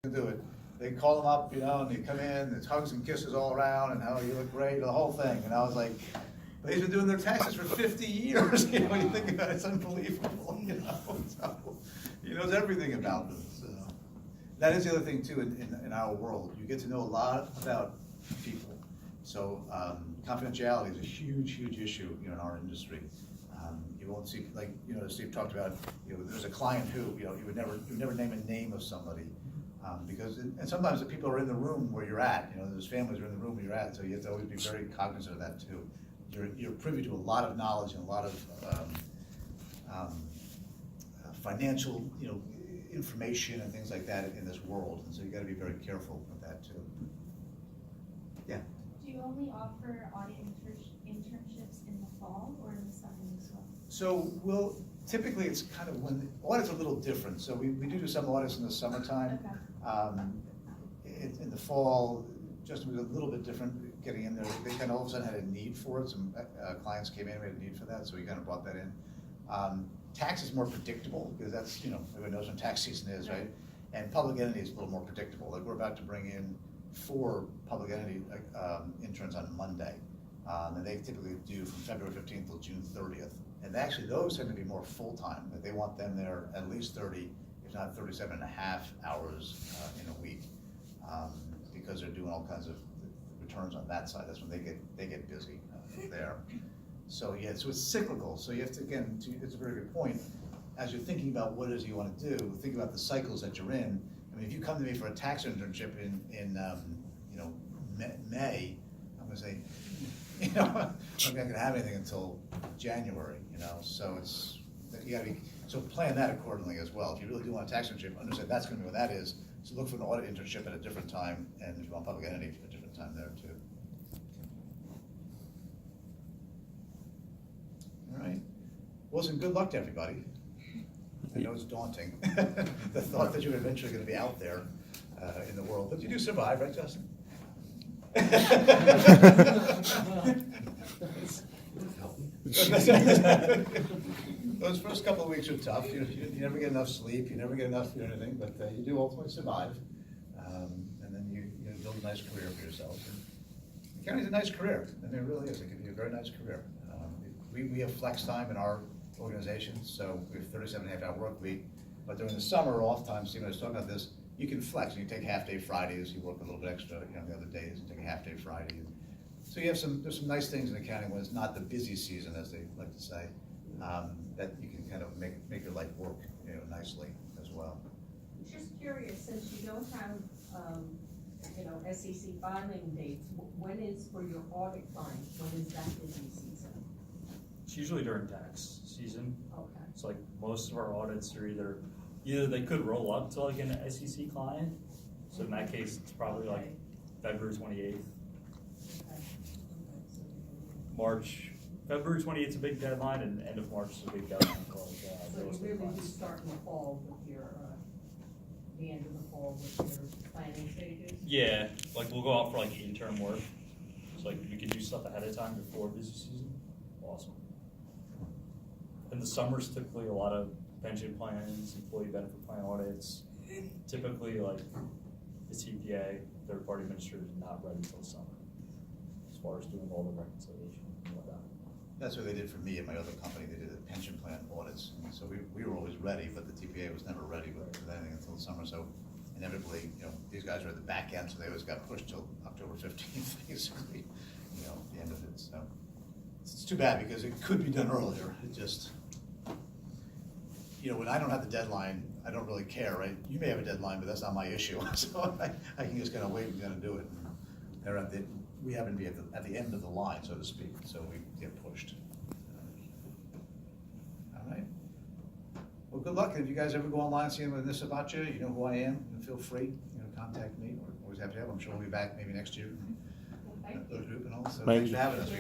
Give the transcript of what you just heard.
do it. They call them up, you know, and they come in, it's hugs and kisses all around, and how you look great, the whole thing. And I was like, but he's been doing their taxes for 50 years. You know, when you think about it, it's unbelievable. You know, so he knows everything about them. So that is the other thing too in our world. You get to know a lot about people. So confidentiality is a huge issue, you know, in our industry. You won't see, like, you know, Steve talked about, you know, there's a client who, you know, you would never name a name of somebody. Because, and sometimes the people are in the room where you're at, you know, those families are in the room where you're at, so you have to always be very cognizant of that too. You're privy to a lot of knowledge and a lot of financial, you know, information and things like that in this world, and so you got to be very careful with that too. Yeah. Do you only offer audit internships in the fall or in the summer as well? So typically it's kind of when audit's a little different. So we do some audits in the summertime. Okay. In the fall, Justin was a little bit different getting in there. They kind of all of a sudden had a need for it. Some clients came in, we had a need for that, so we kind of brought that in. Tax is more predictable because that's, you know, everybody knows when tax season is, right? And public entity is a little more predictable. Like we're about to bring in 4 public entity interns on Monday. And they typically do from February 15th till June 30th. And actually those tend to be more full-time. Like they want them there at least 30, if not 37 and a half hours in a week, because they're doing all kinds of returns on that side. That's when they get busy there. So yeah, so it's cyclical. So you have to, again, it's a very good point. As you're thinking about what it is you want to do, think about the cycles that you're in. I mean, if you come to me for a tax internship in you know, May, I'm going to say, you know, I'm not going to have anything until January, you know, so it's, you got to be, so plan that accordingly as well. If you really do want a tax internship, understand that's going to be what that is. So look for an audit internship at a different time, and if you want public entity, a different time there too. All right. Well, listen, good luck to everybody. I know it's daunting, the thought that you're eventually going to be out there in the world, but you do survive, right, Justin? Those first couple of weeks are tough. You never get enough sleep. You never get enough anything, but you do ultimately survive, and then you build a nice career for yourself. And the county's a nice career. I mean, it really is. It can be a very nice career. We have flex time in our organization, so we have 37.5-hour work week. But during the summer off time, Steve and I was talking about this. You can flex. You can take half-day Fridays. You work a little bit extra, you know, the other days, and take a half-day Friday. So you have there's some nice things in accounting when it's not the busy season, as they like to say, that you can kind of make your life work, you know, nicely as well. Just curious, since you don't have, you know, SEC filing dates, when is for your audit clients? When is that busy season? It's usually during tax season. Okay. It's like most of our audits are either they could roll up to like an SEC client. So in that case, it's probably like February 28th. Okay. March, February 28th is a big deadline, and end of March is a big deadline. So you really do start in the fall with your, the end of the fall with your planning stages? Yeah, like we'll go out for like intern work. So like we can do stuff ahead of time before busy season. Awesome. In the summer's typically a lot of pension plans, employee benefit plan audits. Typically, like the TPA, third-party administrator, is not ready until summer, as far as doing all the reconciliation and whatnot. That's what they did for me at my other company. They did the pension plan audits. And so we were always ready, but the TPA was never ready with anything until the summer. So inevitably, you know, these guys are at the back end, so they always got pushed till October 15th, basically, you know, the end of it. So it's too bad because it could be done earlier. It just, you know, when I don't have the deadline, I don't really care, right? You may have a deadline, but that's not my issue. So I can just kind of wait and kind of do it. And we happen to be at the end of the line, so to speak, so we get pushed. All right. Well, good luck. If you guys ever go online and see him with Nisivoccia, you know who I am. And feel free, you know, contact me. We're always happy to have him. I'm sure we'll be back maybe next year. Thank you. So thanks for having us.